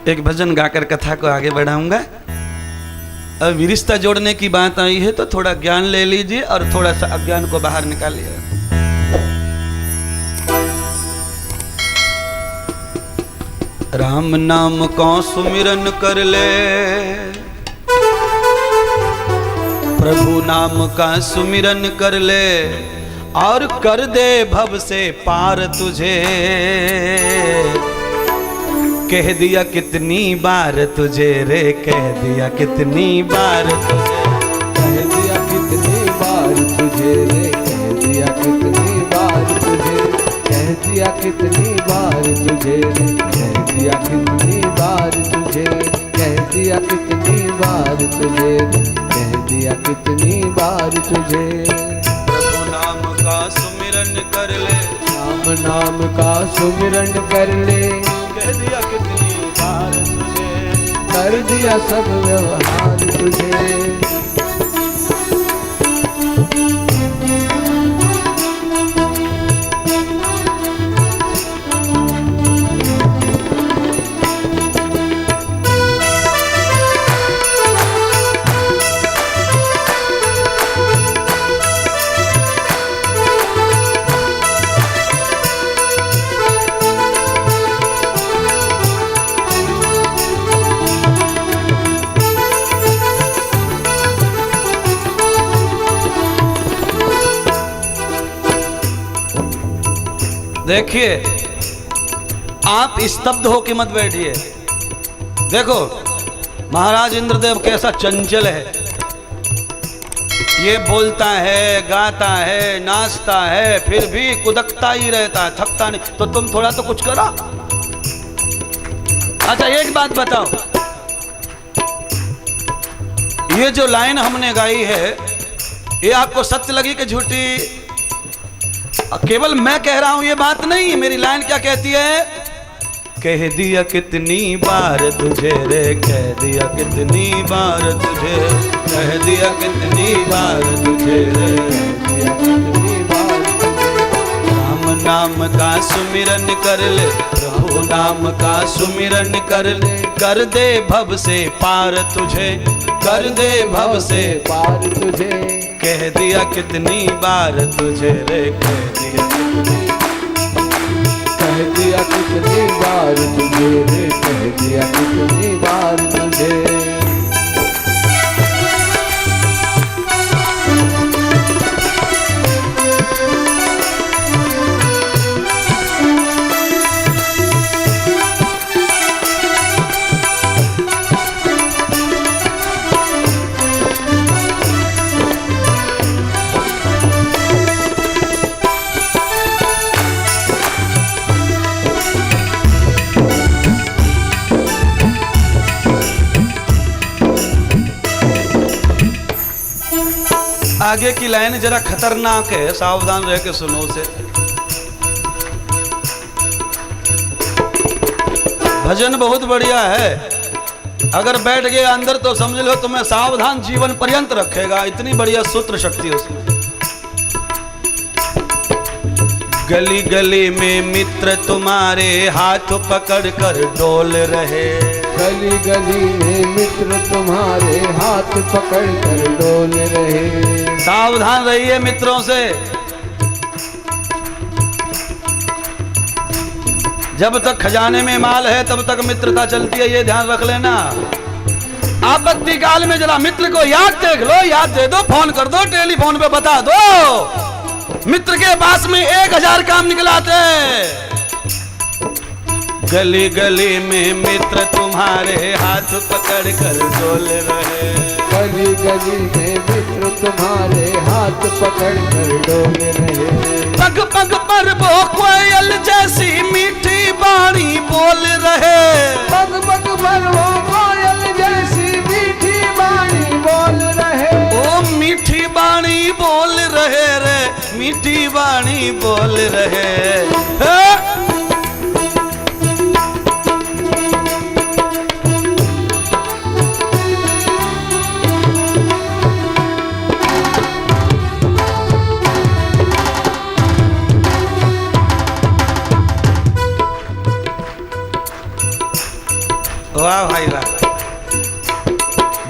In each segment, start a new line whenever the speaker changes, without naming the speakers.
एक भजन गाकर कथा को आगे बढ़ाऊंगा। अब रिश्ता जोड़ने की बात आई है तो थोड़ा ज्ञान ले लीजिए और थोड़ा सा अज्ञान को बाहर निकालिए। राम नाम को सुमिरन कर ले, प्रभु नाम का सुमिरन कर ले, और कर दे भव से पार तुझे। कह दिया कितनी बार तुझे रे, कह दिया कितनी बार तुझे,
कह दिया कितनी बार तुझे रे, कह दिया कितनी बार तुझे, कह दिया कितनी बार तुझे रे, कह दिया कितनी बार तुझे, कह दिया कितनी बार तुझे, कह दिया कितनी बार तुझे।
प्रभु नाम का सुमिरन कर ले,
राम नाम का सुमिरन कर ले,
कह दिया कितनी बार तुझे,
कर दिया सब व्यवहार तुझे।
देखिए आप स्तब्ध होकर मत बैठिए। देखो महाराज इंद्रदेव कैसा चंचल है, ये बोलता है, गाता है, नाचता है, फिर भी कुदकता ही रहता है, थकता नहीं। तो तुम थोड़ा तो कुछ करो। अच्छा एक बात बताओ, ये जो लाइन हमने गाई है ये आपको सत्य लगी कि झूठी? केवल मैं कह रहा हूं ये बात नहीं, मेरी लाइन क्या कहती है? कह दिया कितनी बार तुझे रे, कह दिया कितनी बार तुझे, कह दिया कितनी बार तुझे रे,
कह दिया कितनी बार तुझे।
राम नाम का सुमिरन कर ले, प्रभु नाम का सुमिरन कर ले, कर दे भव से पार तुझे, कर दे भव से
पार तुझे।
कह दिया कितनी बार तुझे रे, कह दिया कितनी,
कह दिया कितनी बार तुझे रे, कह दिया कितनी बार तुझे।
आगे की लाइन जरा खतरनाक है, सावधान रह के सुनो उसे। भजन बहुत बढ़िया है, अगर बैठ गए अंदर तो समझ लो तुम्हें सावधान जीवन पर्यंत रखेगा, इतनी बढ़िया सूत्र शक्ति उसमें। गली गली में मित्र तुम्हारे हाथ पकड़ कर डोल रहे,
गली गली में मित्र तुम्हारे हाथ पकड़ कर डोल रहे।
सावधान रहिए मित्रों से। जब तक खजाने में माल है तब तक मित्रता चलती है, ये ध्यान रख लेना। आपत्ति काल में जरा मित्र को याद देख लो, याद दे दो, फोन कर दो, टेलीफोन पे बता दो, मित्र के पास में 1000 काम निकलाते। गली गली में मित्र तुम्हारे हाथ पकड़ कर डोल रहे,
गली गली में मित्र तुम्हारे हाथ पकड़ कर डोल रहे।
पग पग पर वो कोयल जैसी मीठी बाणी बोल रहे,
पग पग पर वो कोयल जैसी मीठी बाणी बोल रहे।
ओ मीठी बाणी बोल रहे रे, मीठी बाणी बोल रहे।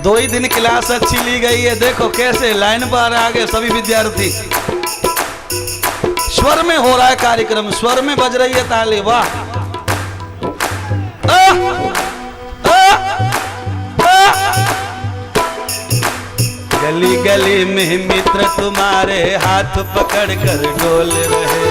2 ही दिन क्लास अच्छी ली गई है, देखो कैसे लाइन पर आ गए सभी विद्यार्थी। स्वर में हो रहा है कार्यक्रम, स्वर में बज रही है ताली, वाह। गली गली में मित्र तुम्हारे हाथ पकड़ कर डोल रहे,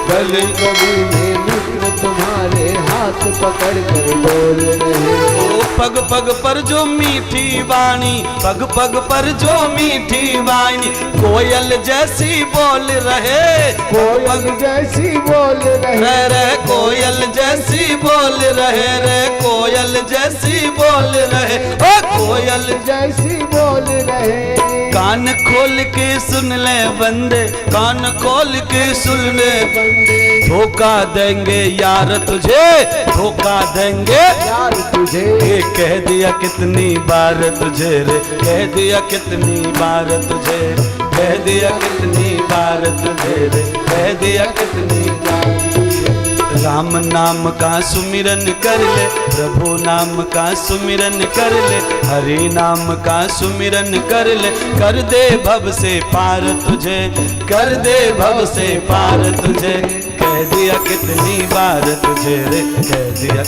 गली गली में मित्र तुम्हारे हाथ पकड़ कर डोल रहे।
ओ पग पग पर जो मीठी वाणी, पग पग पर जो मीठी वाणी, कोयल जैसी बोल रहे,
कोयल जैसी बोल रहे,
रे कोयल जैसी बोल रहे, रे कोयल जैसी बोल रहे, ओ कोयल
जैसी बोल रहे।
कान खोल के सुन ले बंदे, कान खोल के सुन ले
बंदे,
धोखा देंगे यार तुझे, धोखा देंगे
यार तुझे।
ये कह दिया कितनी बार तुझे रे, कह दिया कितनी बार तुझे, कह दिया कितनी बार तुझे रे, कह दिया कितनी बार तुझे। राम नाम का सुमिरन कर ले, प्रभु नाम का सुमिरन कर ले, हरि नाम का सुमिरन कर ले, कर दे भव से पार तुझे, कर दे भव से पार तुझे। कह दिया कितनी बार तुझे रे, कह दिया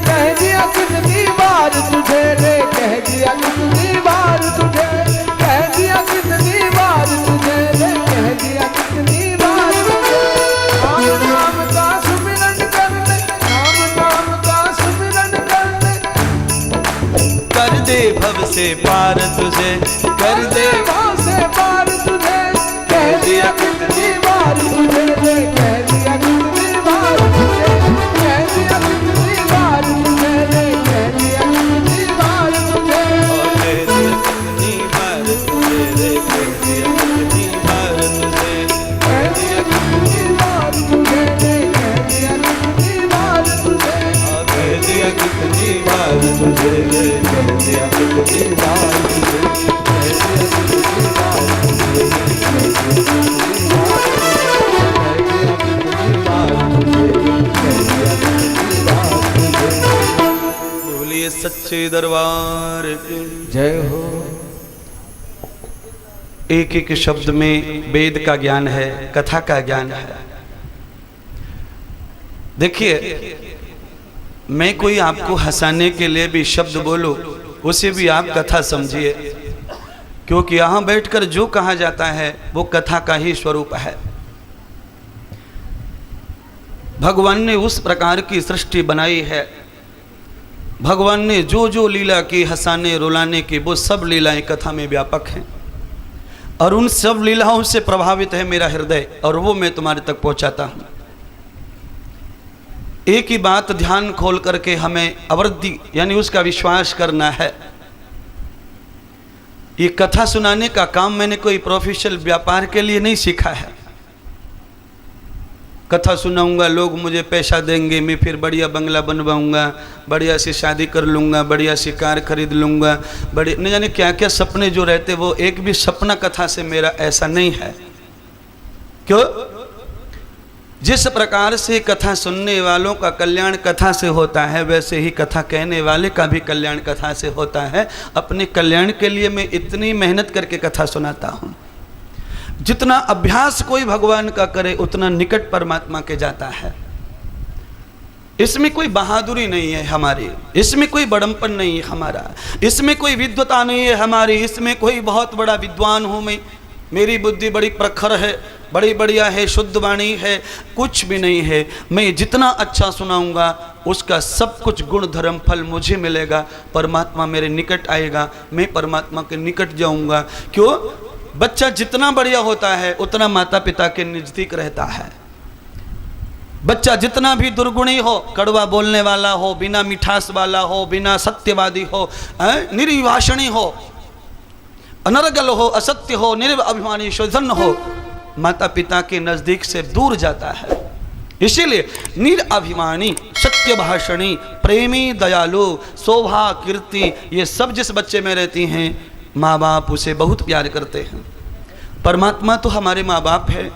कह दिया कितनी बार तुझे रे, कह दिया कितनी बार तुझे, कह दिया कितनी बार तुझे रे, कह दिया कितनी बार तुझे। राम नाम का सुमिरन कर ले, राम नाम का सुमिरन कर ले,
कर दे भव से पार तुझे, कर दे
भव से पार तुझे। कह दिया कितनी बार तुझे रे, कह दिया कितनी बार तुझे, कह दिया कितनी बार तुझे रे, कह दिया कितनी बार तुझे।
और कह दिया कितनी बार तुझे रे, कह दिया कितनी बार तुझे,
कह दिया कितनी बार तुझे रे, कह दिया कितनी बार तुझे।
और कह दिया कितनी बार तुझे रे, कह दिया कितनी बार तुझे, कह दिया कितनी बार तुझे, कह दिया कितनी बार तुझे। बोलिए सच्चे दरबार की
जय हो।
एक एक शब्द में वेद का ज्ञान है, कथा का ज्ञान है। देखिए, मैं कोई आपको हंसाने के लिए भी शब्द बोलूं, उसे भी आप कथा समझिए, क्योंकि यहाँ बैठकर जो कहा जाता है वो कथा का ही स्वरूप है। भगवान ने उस प्रकार की सृष्टि बनाई है, भगवान ने जो जो लीला की, हंसाने रुलाने की, वो सब लीलाएं कथा में व्यापक हैं, और उन सब लीलाओं से प्रभावित है मेरा हृदय, और वो मैं तुम्हारे तक पहुंचाता हूं। एक ही बात ध्यान खोल करके हमें अवृद्धि यानी उसका विश्वास करना है। ये कथा सुनाने का काम मैंने कोई प्रोफेशनल व्यापार के लिए नहीं सीखा है। कथा सुनाऊंगा, लोग मुझे पैसा देंगे, मैं फिर बढ़िया बंगला बनवाऊंगा, बढ़िया सी शादी कर लूँगा, बढ़िया सी कार खरीद लूँगा, बड़े न जाने क्या क्या सपने जो रहते, वो एक भी सपना कथा से मेरा ऐसा नहीं है। क्यों? जिस प्रकार से कथा सुनने वालों का कल्याण कथा से होता है, वैसे ही कथा कहने वाले का भी कल्याण कथा से होता है। अपने कल्याण के लिए मैं इतनी मेहनत करके कथा सुनाता हूँ। जितना अभ्यास कोई भगवान का करे, उतना निकट परमात्मा के जाता है। इसमें कोई बहादुरी नहीं है हमारी, इसमें कोई बड़मपन नहीं है हमारा, इसमें कोई विद्वता नहीं है हमारी, इसमें कोई बहुत बड़ा विद्वान हूँ मैं, मेरी बुद्धि बड़ी प्रखर है, बड़ी बढ़िया है, शुद्ध वाणी है, कुछ भी नहीं है। मैं जितना अच्छा सुनाऊंगा उसका सब कुछ गुण धर्म फल मुझे मिलेगा, परमात्मा मेरे निकट आएगा, मैं परमात्मा के निकट जाऊंगा। क्यों? बच्चा जितना बढ़िया होता है उतना माता पिता के नजदीक रहता है। बच्चा जितना भी दुर्गुणी हो, कड़वा बोलने वाला हो, बिना मिठास वाला हो, बिना सत्यवादी हो, निर्वाषणी हो, अनर्गल हो, असत्य हो, निर्अभिमानी शोधन हो, माता पिता के नजदीक से दूर जाता है। इसीलिए निरअभिमानी, सत्य भाषणी, प्रेमी, दयालु, शोभा, कीर्ति, ये सब जिस बच्चे में रहती हैं, माँ बाप उसे बहुत प्यार करते हैं। परमात्मा तो हमारे माँ बाप है,